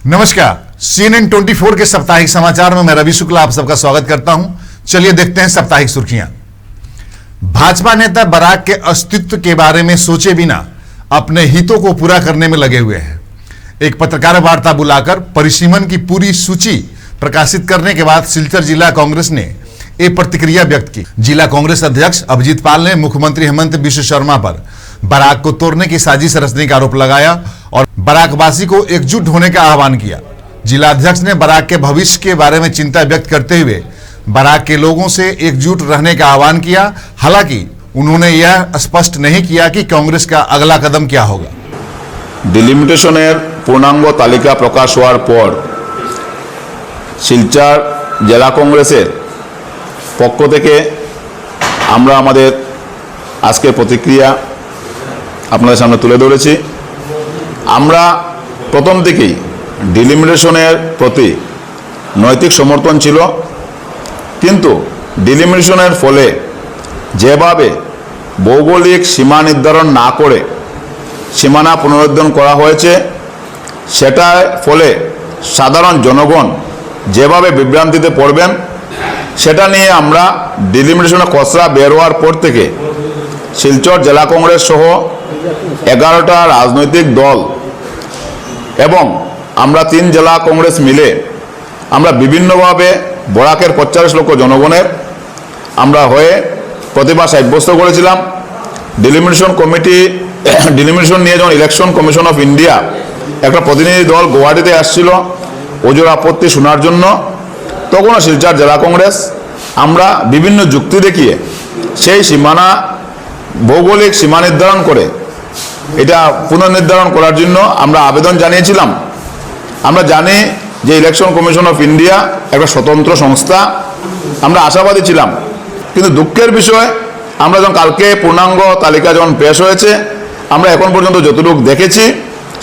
नमस्कार, CNN 24 के साप्ताहिक समाचार में मैं रवि शुक्ला आप सबका स्वागत करता हूं। चलिए देखते हैं साप्ताहिक सुर्खियां। भाजपा नेता बराक के अस्तित्व के बारे में सोचे बिना अपने हितों को पूरा करने में लगे हुए हैं। एक पत्रकार वार्ता बुलाकर परिसीमन की पूरी सूची प्रकाशित करने के बाद सिलचर जिला कांग्रेस ने एक प्रतिक्रिया व्यक्त की। जिला कांग्रेस अध्यक्ष अभिजीत पाल ने मुख्यमंत्री हेमंत बिश्व शर्मा पर बराक को तोड़ने की साजिश रचने का आरोप लगाया और बराकवासी को एकजुट होने का आह्वान किया। जिला अध्यक्ष ने बराक के भविष्य के बारे में चिंता व्यक्त करते हुए बराक के लोगों से एकजुट रहने का आह्वान किया। हालांकि उन्होंने यह स्पष्ट नहीं किया कि कांग्रेस का अगला कदम क्या होगा। डिलिमिटेशनेर पूर्णांग तालिका प्रकाश होवार पर शिलचर जिला कांग्रेसेर पक्ष थेके आमरा आमादेर आजकेर प्रतिक्रिया আপনাদের সামনে তুলে ধরেছি। আমরা প্রথম থেকেই ডিলিমিটেশনের প্রতি নৈতিক সমর্থন ছিল, কিন্তু ডিলিমিটেশনের ফলে যেভাবে ভৌগোলিক সীমা নির্ধারণ না করে সীমানা পুনরুদ্ধার করা হয়েছে সেটার ফলে সাধারণ জনগণ যেভাবে বিভ্রান্তিতে পড়বেন সেটা নিয়ে আমরা ডিলিমিটেশনের খসড়া বের হওয়ার পর থেকে শিলচর জেলা কংগ্রেস সহ 11টা রাজনৈতিক দল এবং আমরা 3 জেলা কংগ্রেস মিলে আমরা বিভিন্নভাবে বরাকের 50 লক্ষ জনগণের আমরা হয়ে প্রতিবাদ সাব্যস্ত করেছিলাম। ডিলিমিটেশন নিয়ে যখন ইলেকশন কমিশন অফ ইন্ডিয়া একটা প্রতিনিধি দল গুয়াহাটিতে আসছিল ওজোর আপত্তি শোনার জন্য, তখনও শিলচর জেলা কংগ্রেস আমরা বিভিন্ন যুক্তি দেখিয়ে সেই সীমানা ভৌগোলিক সীমা নির্ধারণ করে এটা পুনর্নির্ধারণ করার জন্য আমরা আবেদন জানিয়েছিলাম। আমরা জানি যে ইলেকশন কমিশন অফ ইন্ডিয়া একটা স্বতন্ত্র সংস্থা, আমরা আশাবাদী ছিলাম, কিন্তু দুঃখের বিষয় আমরা যখন কালকে পূর্ণাঙ্গ তালিকা যখন পেশ হয়েছে আমরা এখন পর্যন্ত যতটুকু দেখেছি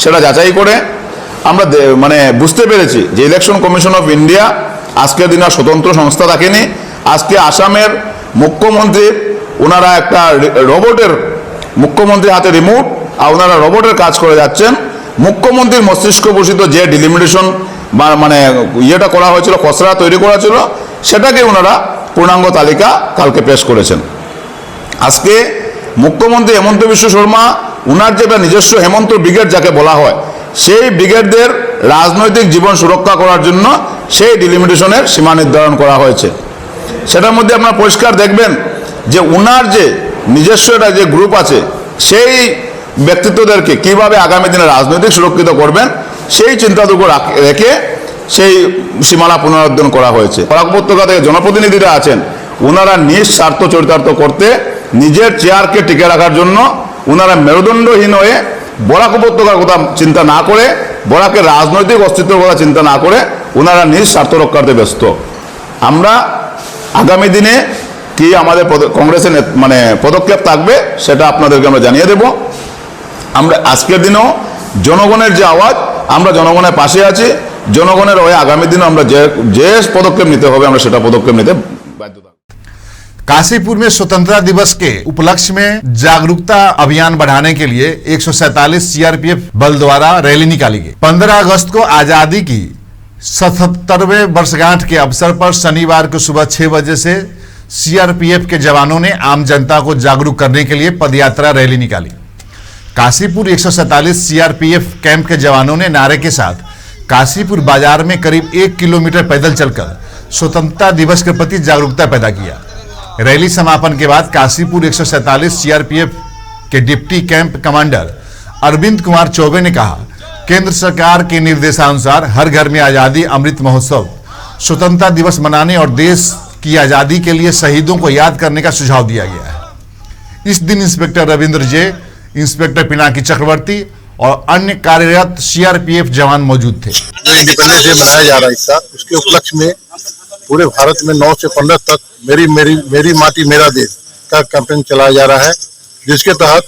সেটা যাচাই করে আমরা বুঝতে পেরেছি যে ইলেকশন কমিশন অফ ইন্ডিয়া আজকের দিনে স্বতন্ত্র সংস্থা থাকেনি। আজকে আসামের মুখ্যমন্ত্রীর ওনারা একটা রোবটের মুখ্যমন্ত্রীর হাতে রিমোট আর ওনারা রোবটের কাজ করে যাচ্ছেন। মুখ্যমন্ত্রীর মস্তিষ্ক বসিত যে ডিলিমিটেশন ইয়েটা করা হয়েছিল, খসড়া তৈরি করা ছিল, সেটাকে ওনারা পূর্ণাঙ্গ তালিকা কালকে পেশ করেছেন। আজকে মুখ্যমন্ত্রী হেমন্ত বিশ্ব শর্মা ওনার যেটা নিজস্ব হেমন্ত ব্রিগেড যাকে বলা হয় সেই ব্রিগেডদের রাজনৈতিক জীবন সুরক্ষা করার জন্য সেই ডিলিমিটেশনের সীমা নির্ধারণ করা হয়েছে। সেটার মধ্যে আপনারা পরিষ্কার দেখবেন যে ওনার যে নিজস্ব একটা যে গ্রুপ আছে সেই ব্যক্তিত্বদেরকে কিভাবে আগামী দিনে রাজনৈতিক সুরক্ষিত করবেন সেই চিন্তাটুকু রেখে সেই সীমানা পুনরুদ্ধার করা হয়েছে। বরাক উপত্যকা থেকে জনপ্রতিনিধিরা আছেন ওনারা নিজ স্বার্থ চরিতার্থ করতে নিজের চেয়ারকে টিকে রাখার জন্য ওনারা মেরুদণ্ডহীন হয়ে বরাক উপত্যকার কথা চিন্তা না করে বরাকের রাজনৈতিক অস্তিত্বের কথা চিন্তা না করে ওনারা নিজ স্বার্থ রক্ষার্থে ব্যস্ত। আমরা আগামী দিনে কি আমাদের কংগ্রেসের পদক্ষেপ থাকবে সেটা আপনাদেরকে আমরা জানিয়ে দেব। আমরা আজকের দিনেও জনগণের যে আওয়াজ আমরা জনগণের পাশে আছি, জনগণের হয়ে আগামী দিনে আমরা যে পদক্ষেপ নিতে হবে আমরা সেটা পদক্ষেপ নিতে বাধ্য থাকব। काशीपुर में स्वतंत्रता दिवस के उपलक्ष्य में जागरूकता अभियान बढ़ाने के लिए 147 सीआरपीएफ बल द्वारा रैली निकाली गई। 15 अगस्त को आजादी की 77वें वर्षगांठ के अवसर पर शनिवार को सुबह 6 बजे से सीआरपीएफ के जवानों ने आम जनता को जागरूक करने के लिए पदयात्रा रैली निकाली। काशीपुर 147 सीआरपीएफ कैंप के जवानों ने नारे के साथ काशीपुर बाजार में करीब 1 किलोमीटर पैदल चलकर स्वतंत्रता दिवस के प्रति जागरूकता पैदा किया। रैली समापन के बाद काशीपुर 147 सीआरपीएफ के deputy camp commander Arvind Kumar Choubey ने कहा, केंद्र सरकार के निर्देशानुसार हर घर में आजादी अमृत महोत्सव स्वतंत्रता दिवस मनाने और देश की आजादी के लिए शहीदों को याद करने का सुझाव दिया गया है। इस दिन इंस्पेक्टर रविंद्र जे, इंस्पेक्टर पिनाकी चक्रवर्ती और अन्य कार्यरत सीआरपीएफ जवान मौजूद थे। जो इंडिपेंडेंस डे मनाया जा रहा है इस साल, उसके उपलक्ष्य में पूरे भारत में 9 से 15 तक मेरी माटी मेरा देश का कैंपेन चलाया जा रहा है, जिसके तहत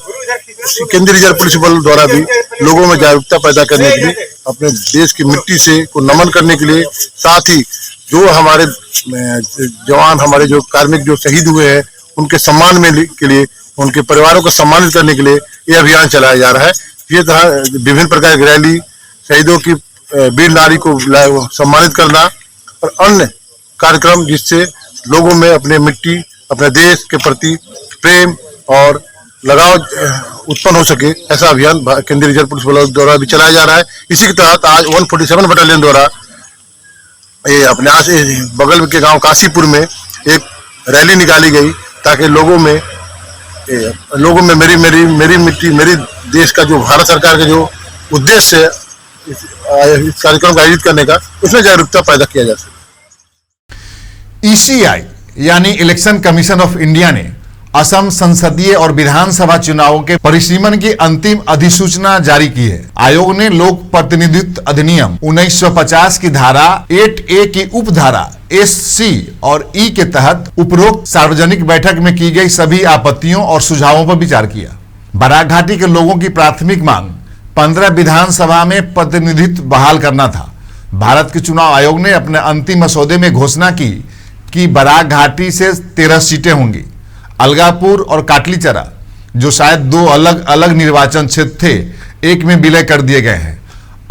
केंद्रीय रिजर्व पुलिस बल द्वारा भी लोगों में जागरूकता पैदा करने के लिए अपने देश की मिट्टी से को नमन करने के लिए, साथ ही जो हमारे जवान हमारे जो कार्मिक जो शहीद हुए हैं उनके सम्मान में के लिए उनके परिवारों को सम्मानित करने के लिए ये अभियान चलाया जा रहा है। ये तरह विभिन्न प्रकार की रैली, शहीदों की वीर नारी को सम्मानित करना और अन्य कार्यक्रम जिससे लोगों में अपने मिट्टी, अपने देश के प्रति प्रेम और लगाव उत्पन्न हो सके, ऐसा अभियान केंद्रीय रिजर्व पुलिस बल द्वारा भी चलाया जा रहा है। इसी के तहत आज 147 बटालियन द्वारा ये अपने यहाँ से बगल के गांव काशीपुर में एक रैली निकाली गई ताकि लोगों में मेरी मिट्टी मेरी देश का जो भारत सरकार का जो उद्देश्य है इस कार्यक्रम का आयोजित करने का, उसमें जागरूकता पैदा किया जा सके। ईसीआई यानी इलेक्शन कमीशन ऑफ इंडिया ने असम संसदीय और विधानसभा चुनावों के परिसीमन की अंतिम अधिसूचना जारी की है। आयोग ने लोक प्रतिनिधित्व अधिनियम 1950 की धारा 8A की उपधारा SC और E के तहत उपरोक्त सार्वजनिक बैठक में की गई सभी आपत्तियों और सुझावों पर विचार किया। बराक घाटी के लोगों की प्राथमिक मांग 15 विधानसभा में प्रतिनिधित्व बहाल करना था। भारत के चुनाव आयोग ने अपने अंतिम मसौदे में घोषणा की कि बराक घाटी से 13 सीटें होंगी। अलगापुर और काटलीचरा, जो शायद दो अलग अलग निर्वाचन क्षेत्र थे, एक में विलय कर दिए गए हैं।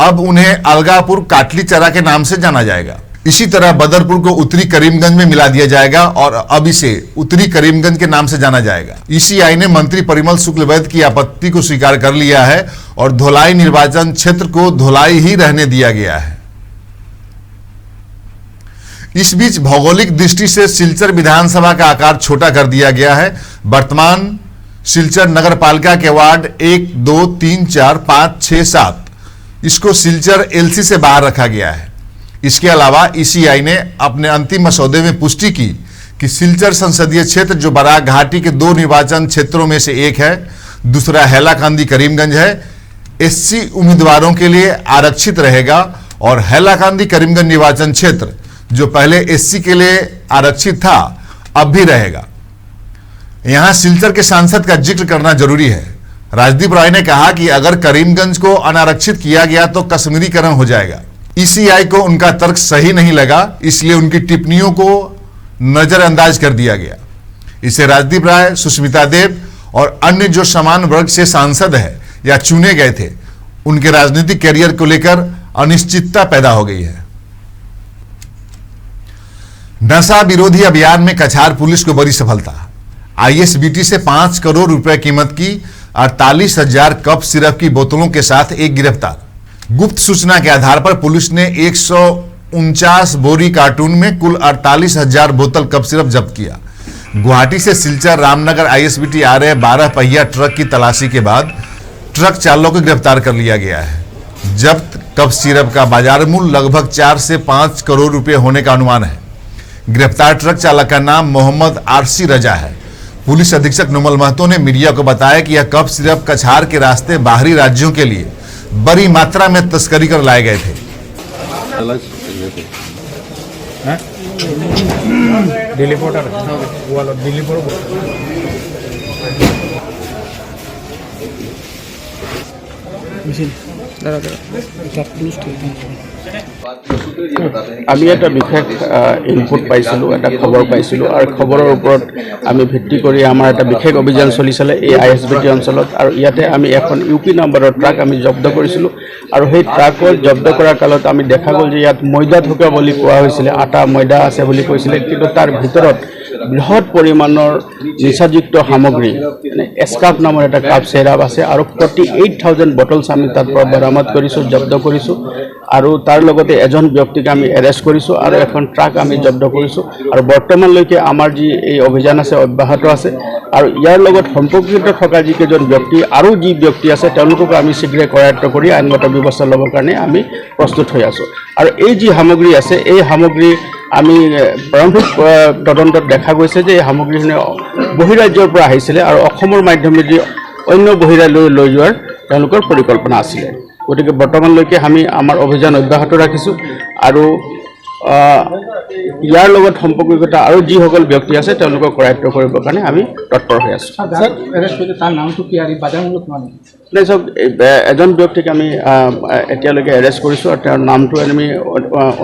अब उन्हें अलगापुर काटलीचरा के नाम से जाना जाएगा। इसी तरह बदरपुर को उत्तरी करीमगंज में मिला दिया जाएगा और अब इसे उत्तरी करीमगंज के नाम से जाना जाएगा। ईसीआई ने मंत्री परिमल शुक्लवैद्य की आपत्ति को स्वीकार कर लिया है और धोलाई निर्वाचन क्षेत्र को धोलाई ही रहने दिया गया है। इस बीच भौगोलिक दृष्टि से सिलचर विधानसभा का आकार छोटा कर दिया गया है। वर्तमान सिलचर नगर पालिका के वार्ड 1, 2, 3, 4, 5, 6, 7 इसको सिलचर एलसी से बाहर रखा गया है। इसके अलावा ईसीआई ने अपने अंतिम मसौदे में पुष्टि की कि सिलचर संसदीय क्षेत्र, जो बराक घाटी के 2 निर्वाचन क्षेत्रों में से एक है, दूसरा हैलाकांदी करीमगंज है, एससी उम्मीदवारों के लिए आरक्षित रहेगा और हैलाकांदी करीमगंज निर्वाचन क्षेत्र, जो पहले एससी के लिए आरक्षित था, अब भी रहेगा। यहां सिलचर के सांसद का जिक्र करना जरूरी है। राजदीप राय ने कहा कि अगर करीमगंज को अनारक्षित किया गया तो कश्मीरीकरण हो जाएगा। ईसीआई को उनका तर्क सही नहीं लगा, इसलिए उनकी टिप्पणियों को नजरअंदाज कर दिया गया। इसे राजदीप राय, सुष्मिता देव और अन्य जो समान वर्ग से सांसद है या चुने गए थे, उनके राजनीतिक कैरियर को लेकर अनिश्चितता पैदा हो गई है। नशा विरोधी अभियान में कछार पुलिस को बड़ी सफलता। आईएसबीटी से 5 करोड़ रुपए कीमत की 48,000 कप सिरप की बोतलों के साथ एक गिरफ्तार। गुप्त सूचना के आधार पर पुलिस ने 149 बोरी कार्टून में कुल 48,000 बोतल कप सिरप जब्त किया। गुवाहाटी से सिलचर रामनगर आईएसबीटी आ रहे 12 पहिया ट्रक की तलाशी के बाद ट्रक चालक को गिरफ्तार कर लिया गया है। जब्त कप सिरप का बाजार मूल्य लगभग 4 से 5 करोड़ रुपए होने का अनुमान है। गिरफ्तार ट्रक चालक का नाम मोहम्मद आरसी रजा है। पुलिस अधीक्षक नुमल महतो ने मीडिया को बताया कि यह कप सिरप कछार के रास्ते बाहरी राज्यों के लिए बड़ी मात्रा में तस्करी कर लाए गए थे। আমি এটা বিশেষ ইনপুট পাইছিলোঁ, এটা খবৰ পাইছিলোঁ আৰু খবৰৰ ওপৰত আমি ভিত্তি কৰি আমাৰ এটা বিশেষ অভিযান চলিছিলে এই আইএছবিটি অঞ্চলত। আৰু ইয়াতে আমি এখন ইউপি নম্বৰৰ ট্ৰাক আমি জব্দ কৰিছিলোঁ আৰু সেই ট্ৰাকত জব্দ কৰাৰ কালত আমি দেখা গ'ল যে ইয়াত ময়দা থকা বুলি কোৱা হৈছিলে, আটা ময়দা আছে বুলি কৈছিলে, কিন্তু তাৰ ভিতৰত বৃহৎ পৰিমাণৰ নিচাযুক্ত সামগ্ৰী, মানে এস্কাপ নামৰ এটা কাপ চিৰাপ আছে আৰু 48,000 বটলছ আমি তাৰ পৰা বৰামদ কৰিছোঁ, জব্দ কৰিছোঁ। আৰু তাৰ লগতে এজন ব্যক্তিক আমি এৰেষ্ট কৰিছোঁ আৰু এখন ট্ৰাক আমি জব্দ কৰিছোঁ। আৰু বৰ্তমানলৈকে আমাৰ যি এই অভিযান আছে অব্যাহত আছে আৰু ইয়াৰ লগত সম্পৰ্কিত থকা যিকেইজন ব্যক্তি আৰু যি ব্যক্তি আছে তেওঁলোকক আমি শীঘ্ৰে কৰায়ত্ব কৰি আইনগত ব্যৱস্থা ল'বৰ কাৰণে আমি প্ৰস্তুত হৈ আছোঁ। আৰু এই যি সামগ্ৰী আছে এই সামগ্ৰী আমি প্ৰাৰম্ভিক তদন্তত দেখা গৈছে যে এই সামগ্ৰীখিনি বহিৰাজ্যৰ পৰা আহিছিলে আৰু অসমৰ মাধ্যমেদি অন্য বহিৰাজ্যলৈ লৈ যোৱাৰ তেওঁলোকৰ পৰিকল্পনা আছিলে। গতিকে বৰ্তমানলৈকে আমি আমাৰ অভিযান অব্যাহত ৰাখিছোঁ আৰু ইয়াৰ লগত সম্পৰ্কিত আৰু যিসকল ব্যক্তি আছে তেওঁলোকক কৰায়ত্ব কৰিবৰ কাৰণে আমি তৎপৰ হৈ আছোঁ। চাওক, এজন ব্যক্তিক আমি এতিয়ালৈকে এৰেষ্ট কৰিছোঁ আৰু তেওঁৰ নামটো আমি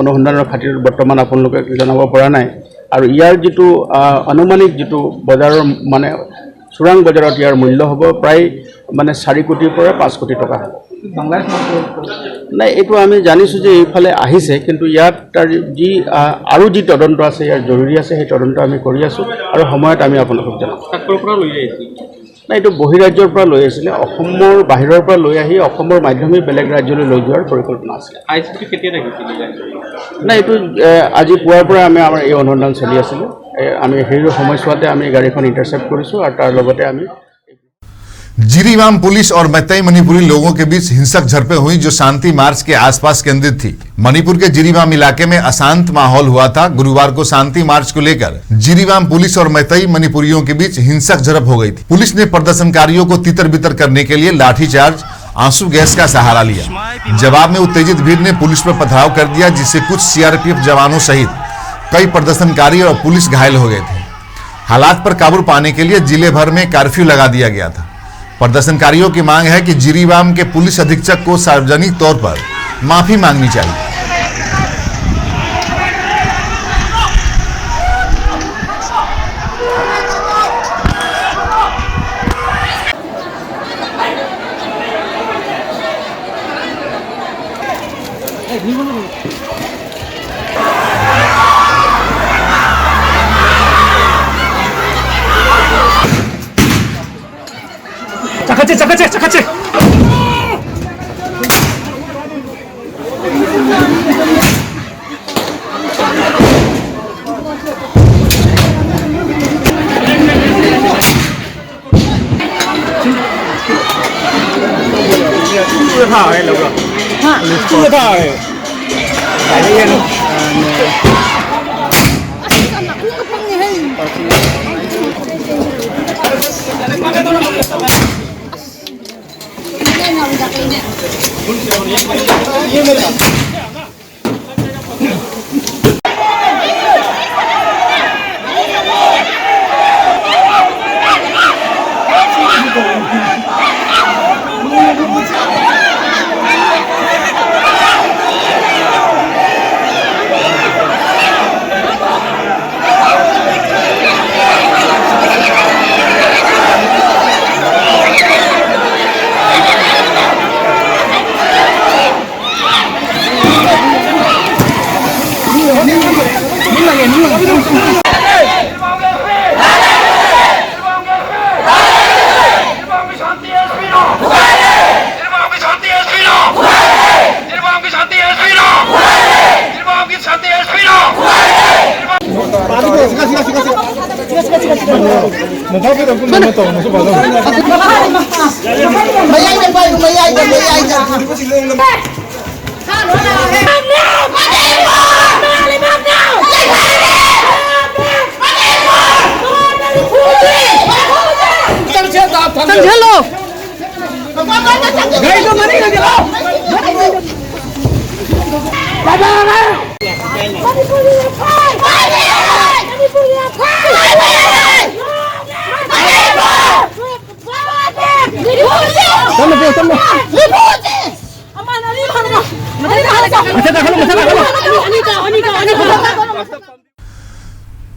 অনুসন্ধানৰ খাতিৰত বৰ্তমান আপোনালোকে জনাব পৰা নাই। আৰু ইয়াৰ যিটো আনুমানিক যিটো বজাৰৰ মানে চোৰাং বজাৰত ইয়াৰ মূল্য হ'ব প্ৰায় 4 কোটিৰ পৰা 5 কোটি টকা হ'ব। নাই, এইটো আমি জানিছোঁ যে এইফালে আহিছে, কিন্তু ইয়াত তাৰ যি আৰু যি তদন্ত আছে, ইয়াৰ জৰুৰী আছে, সেই তদন্ত আমি কৰি আছোঁ আৰু সময়ত আমি আপোনালোকক জনাম। নাই, এইটো বহিৰাজ্যৰ পৰা লৈ আহিছিলে, অসমৰ বাহিৰৰ পৰা লৈ আহি অসমৰ মাধ্যমেই বেলেগ ৰাজ্যলৈ লৈ যোৱাৰ পৰিকল্পনা আছিলে। নাই, এইটো আজি পুৱাৰ পৰা আমাৰ এই অনুসন্ধান চলি আছিলে। আমি সেই সময়ছোৱাতে আমি গাড়ীখন ইণ্টাৰচেপ্ট কৰিছোঁ আৰু তাৰ লগতে আমি जिरीबाम पुलिस और मैतेई मणिपुरी लोगों के बीच हिंसक झड़पें हुई जो शांति मार्च के आसपास केंद्रित थी। मणिपुर के जिरीबाम इलाके में अशांत माहौल हुआ था। गुरुवार को शांति मार्च को लेकर जिरीबाम पुलिस और मैतेई मणिपुरियों के बीच हिंसक झड़प हो गई थी। पुलिस ने प्रदर्शनकारियों को तितर बितर करने के लिए लाठीचार्ज, आंसू गैस का सहारा लिया। जवाब में उत्तेजित भीड़ ने पुलिस पर पथराव कर दिया, जिससे कुछ सीआरपीएफ जवानों सहित कई प्रदर्शनकारी और पुलिस घायल हो गए थे। हालात पर काबू पाने के लिए जिले भर में कर्फ्यू लगा दिया गया था। प्रदर्शनकारियों की मांग है कि जिरीबाम के पुलिस अधीक्षक को सार्वजनिक तौर पर माफी मांगनी चाहिए। চাকাচ্ছে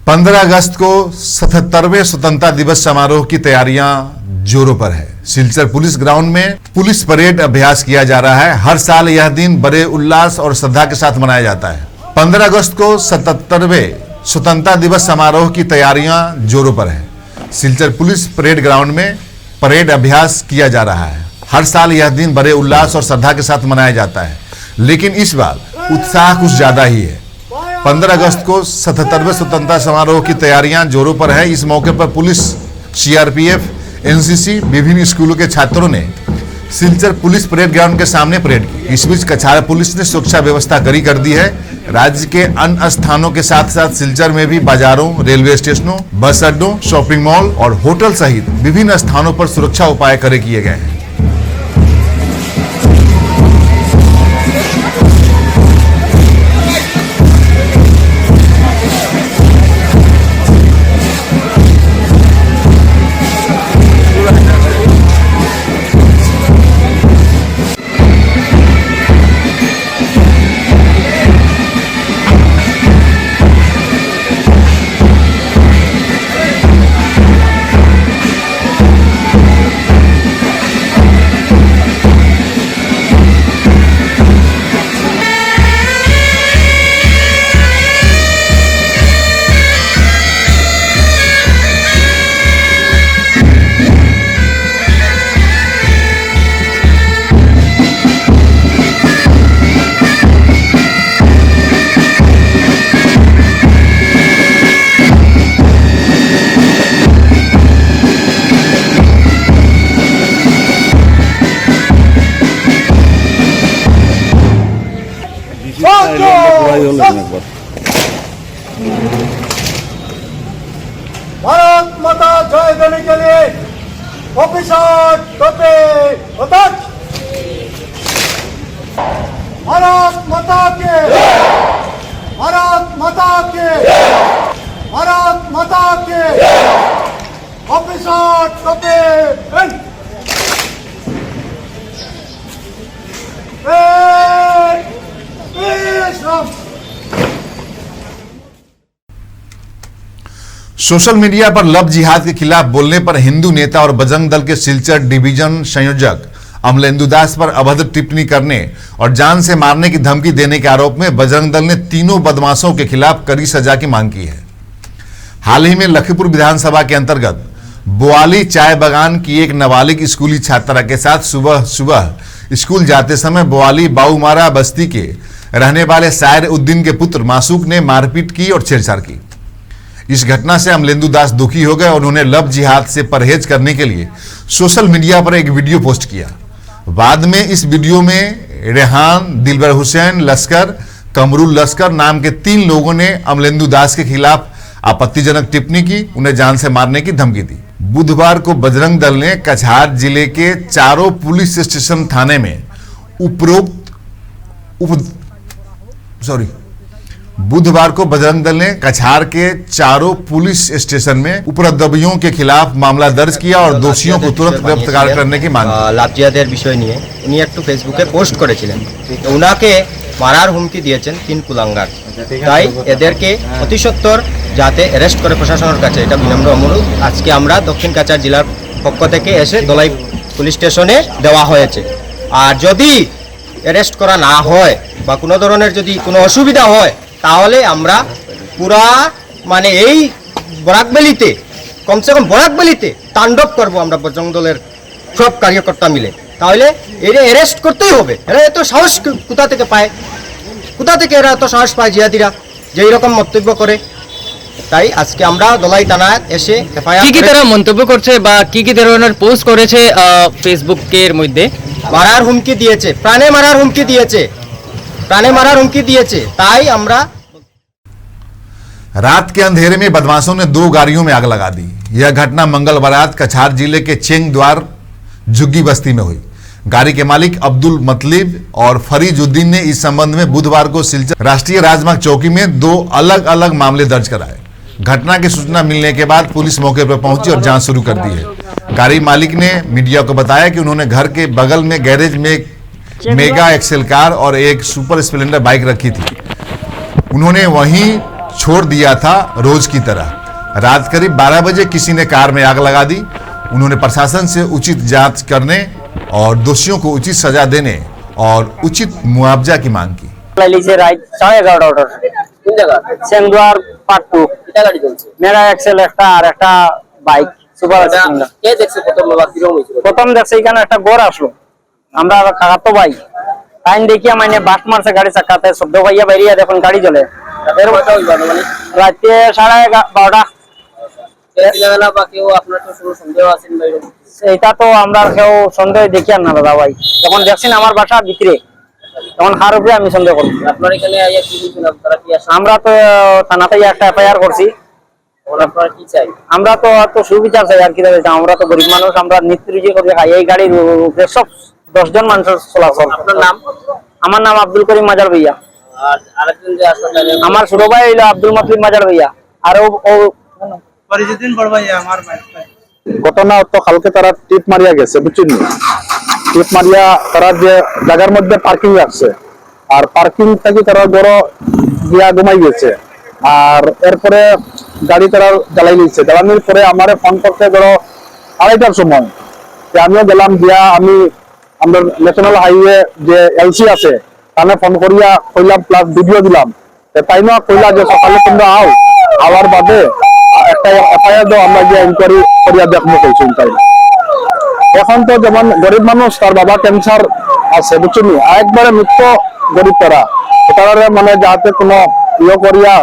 पंद्रह अगस्त को 77वें स्वतंत्रता दिवस समारोह की तैयारियां जोरों पर है। सिलचर पुलिस ग्राउंड में पुलिस परेड अभ्यास किया जा रहा है। हर साल यह दिन बड़े उल्लास और श्रद्धा के साथ मनाया जाता है। 15 अगस्त को 77वें स्वतंत्रता दिवस समारोह की तैयारियां जोरों पर है। सिलचर पुलिस परेड ग्राउंड में परेड अभ्यास किया जा रहा है। हर साल यह दिन बड़े उल्लास और श्रद्धा के साथ मनाया जाता है, लेकिन इस बार उत्साह कुछ ज्यादा ही है। 15 अगस्त को 77वें स्वतंत्रता समारोह की तैयारियां जोरों पर है। इस मौके पर पुलिस, सीआरपीएफ, एनसीसी, विभिन्न स्कूलों के छात्रों ने सिलचर पुलिस परेड ग्राउंड के सामने परेड की। इस बीच कछार पुलिस ने सुरक्षा व्यवस्था कड़ी कर दी है। राज्य के अन्य स्थानों के साथ साथ सिलचर में भी बाजारों, रेलवे स्टेशनों, बस अड्डों, शॉपिंग मॉल और होटल सहित विभिन्न स्थानों पर सुरक्षा उपाय कड़े किए गए हैं। भारत माता जय देने के लिए ऑफिसर टोपे अध्यक्ष। भारत माता के, भारत माता के, भारत माता के ऑफिसर टोपे सोशल मीडिया पर लव जिहाद के खिलाफ बोलने पर हिंदू नेता और बजरंग दल के सिलचर डिवीजन संयोजक अमलेंदु दास पर अभद्र टिप्पणी करने और जान से मारने की धमकी देने के आरोप में बजरंग दल ने तीनों बदमाशों के खिलाफ कड़ी सजा की मांग की है। हाल ही में लखीमपुर विधानसभा के अंतर्गत बोआली चाय बागान की एक नाबालिग स्कूली छात्रा के साथ सुबह सुबह स्कूल जाते समय बोआली बाऊमारा बस्ती के रहने वाले सायर उद्दीन के पुत्र मासूक ने मारपीट की और छेड़छाड़ की। इस घटना से अमलेंदु दास दुखी हो गए और उन्होंने लव जिहाद से परहेज करने के लिए सोशल मीडिया पर एक वीडियो पोस्ट किया। बाद में इस वीडियो में रेहान, दिलबर हुसैन लश्कर, कमरुल लश्कर नाम के 3 लोगों ने अमलेंदु दास के खिलाफ आपत्तिजनक टिप्पणी की, उन्हें जान से मारने की धमकी दी। बुधवार को बजरंग दल ने कछार जिले के चारों पुलिस स्टेशन थाने में बुधवार को बजरंग दल ने कछार के चारों पुलिस स्टेशन में उपद्रवियों के खिलाफ मामला दर्ज किया और दोषियों को तुरंत गिरफ्तार करने की मांग की। লাভ জিহাদের বিষয় নিয়ে উনি একটু ফেসবুকে পোস্ট করেছিলেন, তো উনাকে মারার হুমকি দিয়েছেন 3 কুলাঙ্গার। তাই এদেরকে অতি সত্বর যাতে অ্যারেস্ট করে প্রশাসনের কাছে এটা বিনম্র অনুরোধ আজকে আমরা দক্ষিণ কাছাড় জেলার পক্ষ থেকে এসে দলাই পুলিশ স্টেশনে দেওয়া হয়েছে। আর যদি অ্যারেস্ট করা না হয় বা কোনো ধরনের যদি কোনো অসুবিধা হয় তাহলে আমরা পুরা মানে এই বরাকবেলিতে কমসে কম বরাকবেলিতে তাণ্ডব করব আমরা বজরং দলের সব কার্যকর্তা মিলে। তাহলে এরা অ্যারেস্ট করতেই হবে। এরা এত সাহস কোথা থেকে পায়, কোথা থেকে এরা এত সাহস পায় জিহাদিরা যে এইরকম মন্তব্য করে? তাই আজকে আমরা দলাই থানায় এসে এফআইআর কি তারা মন্তব্য করছে বা কি ধরনের পোস্ট করেছে ফেসবুকের মধ্যে? মারার হুমকি দিয়েছে, প্রাণে মারার হুমকি দিয়েছে, प्राणे मारा हुमकी दिए थे। ताई हमरा रात के अंधेरे में बदमाशों ने 2 गाड़ियों में आग लगा दी। यह घटना मंगलवार रात कछार जिले के चेंग द्वार झुग्गी बस्ती में हुई। गाड़ी के मालिक अब्दुल मतलिब और फरीजुद्दीन ने इस संबंध में बुधवार को सिलचर राष्ट्रीय राजमार्ग चौकी में 2 अलग अलग मामले दर्ज कराए। घटना की सूचना मिलने के बाद पुलिस मौके पर पहुंची और जांच शुरू कर दी है। गाड़ी मालिक ने मीडिया को बताया कि उन्होंने घर के बगल में गैरेज में मेगा एक्सेल कार और एक सुपर स्प्लेंडर बाइक रखी थी, उन्होंने वहीं छोड़ दिया था रोज की तरह। रात करीब 12 बजे किसी ने कार में आग लगा दी। उन्होंने प्रशासन से उचित जांच करने और दोषियों को उचित सजा देने और उचित मुआवजा की मांग की। मेगा एक्सेल একটা বাইক সুপার স্প্লেন্ডার কে দেখছে প্রথম দেখছে এখানে একটা গোর আসলো, আমরা কাকাতো ভাই টাইম দেখিয়া মানে বাস মারছে গাড়ি চাকাতে, শব্দ ভাইয়া বেরিয়ে দেখুন গাড়ি চলে। রাতে 12:30 এটা তো আমরা কেউ সন্দেহ দেখি আর না দাদা ভাই, যখন দেখছেন আমার বাসা ভিতরে তখন হার উপরে আমি সন্দেহ করি। আপনার এখানে আমরা তো থানাতে একটা এফআইআর করছি। কি চাই? আমরা তো সুবিচার চাই আর কি। আমরা তো গরিব মানুষ, আমরা নিত্য রুজি করে খাই। এই গাড়ির সব 10 জন মানুষের চলাচল। আপনার নাম? আমার নাম আব্দুল করিম মাজার ভাইয়া। আর আরেকজন যে আসলে আমার ছোট ভাই হইলো আব্দুল মতলিব মাজার ভাইয়া। আর ও ফরিজউদ্দিন বড় ভাইয়া আমার ভাই। ঘটনা তো কালকে তারা টিপ মারিয়া গেছে, বুঝছেন? টিপ মারিয়া তারা যে জায়গার মধ্যে পার্কিং রাখছে, আর পার্কিং থেকে তারা বড় গিয়া ঘুমাই গেছে। আর এরপরে গাড়ি তারা জ্বালাই নিচ্ছে। জ্বালানোর পরে আমারে ফোন করতে ধরো 2:30টার সময়, আমিও গেলাম গিয়া আমরা ন্যাশনাল হাইওয়ে যে এলসি আছে তাহলে ফোন করিয়া কইলাম, প্লাস ভিডিও দিলাম। তাই না কইলা যে সকালে তোমরা আওয়ার বাদে একটা এফআইআর দাও, আমরা গিয়ে ইনকোয়ারি করিয়া দেখবো কইছেন। তাই এখন তো যেমন গরিব মানুষ, তার বাবা ক্যান্সার আছে, বুঝছেন? একবারে মৃত্যু গরিব তারা মানে যাতে কোনো ইয়ে করিয়া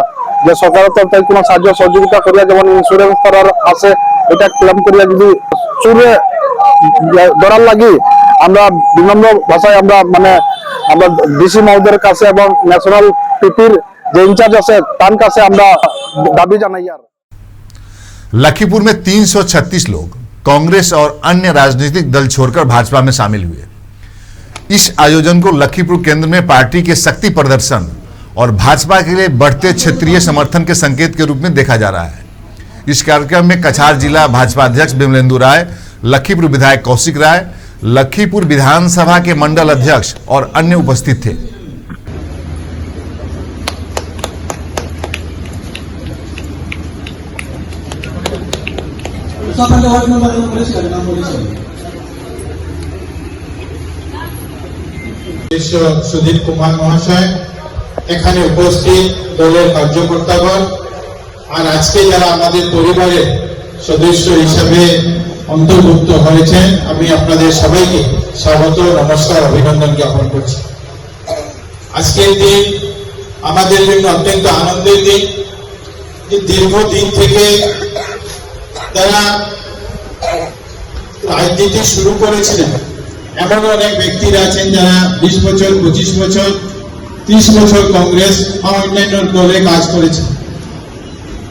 যে সরকারের তরফ থেকে কোনো সাহায্য সহযোগিতা করিয়া, যেমন ইন্স্যুরেন্স করার আছে, এটা ক্লেম করিয়া যদি চুরে ধরার লাগি আমরা বিনম্র ভাষায় আমরা ডিসি মহোদয়ের কাছে এবং ন্যাশনাল পিপির যে ইনচার্জ আছে তার কাছে আমরা দাবি জানাই। আর लखीपुर में 336 लोग कांग्रेस और अन्य राजनीतिक दल छोड़कर भाजपा में शामिल हुए। इस आयोजन को लखीपुर केंद्र में पार्टी के शक्ति प्रदर्शन और भाजपा के लिए बढ़ते क्षेत्रीय समर्थन के संकेत के रूप में देखा जा रहा है। इस कार्यक्रम में कछार जिला भाजपा अध्यक्ष विमलेंदु राय, लखीपुर विधायक कौशिक राय, लखीपुर विधानसभा के मंडल अध्यक्ष और अन्य उपस्थित थे। সুদীপ কুমার মহাশয়, এখানে উপস্থিত দলের কার্যকর্তাগণ আর আজকে যারা আমাদের পরিবারের সদস্য হিসাবে অন্তর্ভুক্ত হয়েছেন, আমি আপনাদের সবাইকে স্বাগত, নমস্কার, অভিনন্দন জ্ঞাপন করছি। আজকের দিন আমাদের জন্য অত্যন্ত আনন্দের দিন। যে দীর্ঘদিন থেকে যারা রাজনীতি শুরু করেছিলেন, এমন অনেক ব্যক্তিরা আছেন যারা 20 বছর, 25 বছর, 30 বছর কংগ্রেস বা অন্যান্য দলে কাজ করেছেন।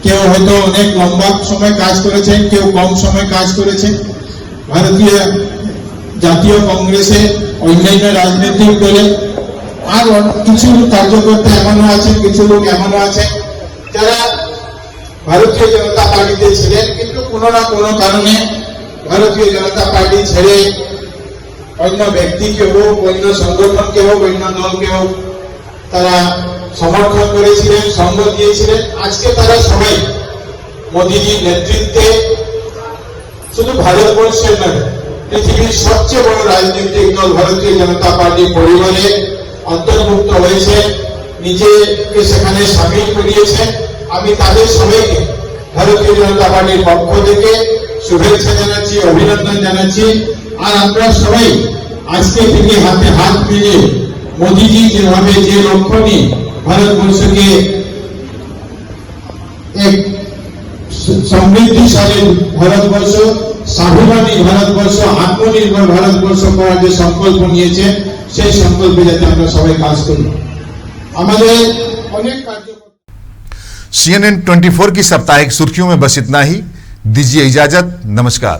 কেউ হয়তো অনেক লম্বা সময় কাজ করেছেন, কেউ কম সময় কাজ করেছেন। ভারতীয় জাতীয় কংগ্রেসে, অন্যান্য রাজনৈতিক দলে আর কিছু কার্যকর্তা এমনও আছেন, কিছু লোক এমনও আছেন যারা ভারতীয় জনতা পার্টিতে ছিলেন, কিন্তু কোনো না কোনো কারণে ভারতীয় জনতা পার্টি ছেড়ে অন্য ব্যক্তিকে হোক, অন্য সংগঠনকে হোক, অন্য দলকে হোক তারা সমর্থন করেছিলেন, সঙ্গ দিয়েছিলেন। আজকে তারা সবাই মোদীজির নেতৃত্বে শুধু ভারতবর্ষের নয়, পৃথিবীর সবচেয়ে বড় রাজনৈতিক দল ভারতীয় জনতা পার্টি পরিবারে অন্তর্ভুক্ত হয়েছে, নিজেকে সেখানে সামিল করিয়েছেন। আমি তাদের সবাইকে ভারতীয় জনতা পার্টির পক্ষ থেকে শুভেচ্ছা জানাচ্ছি, অভিনন্দন জানাচ্ছি। আর আমরা সবাই আজকে থেকে হাতে হাত মিলিয়ে মোদীজি যেভাবে যে লক্ষ্য নিয়ে ভারতবর্ষকে এক সমৃদ্ধিশালী ভারতবর্ষ, স্বাভিমানী ভারতবর্ষ, আত্মনির্ভর ভারতবর্ষ করার যে সংকল্প নিয়েছে, সেই সংকল্পে যাতে আমরা সবাই কাজ করি। আমাদের অনেক কার্য CNN 24 की साप्ताहिक सुर्खियों में बस इतना ही। दीजिए इजाजत, नमस्कार।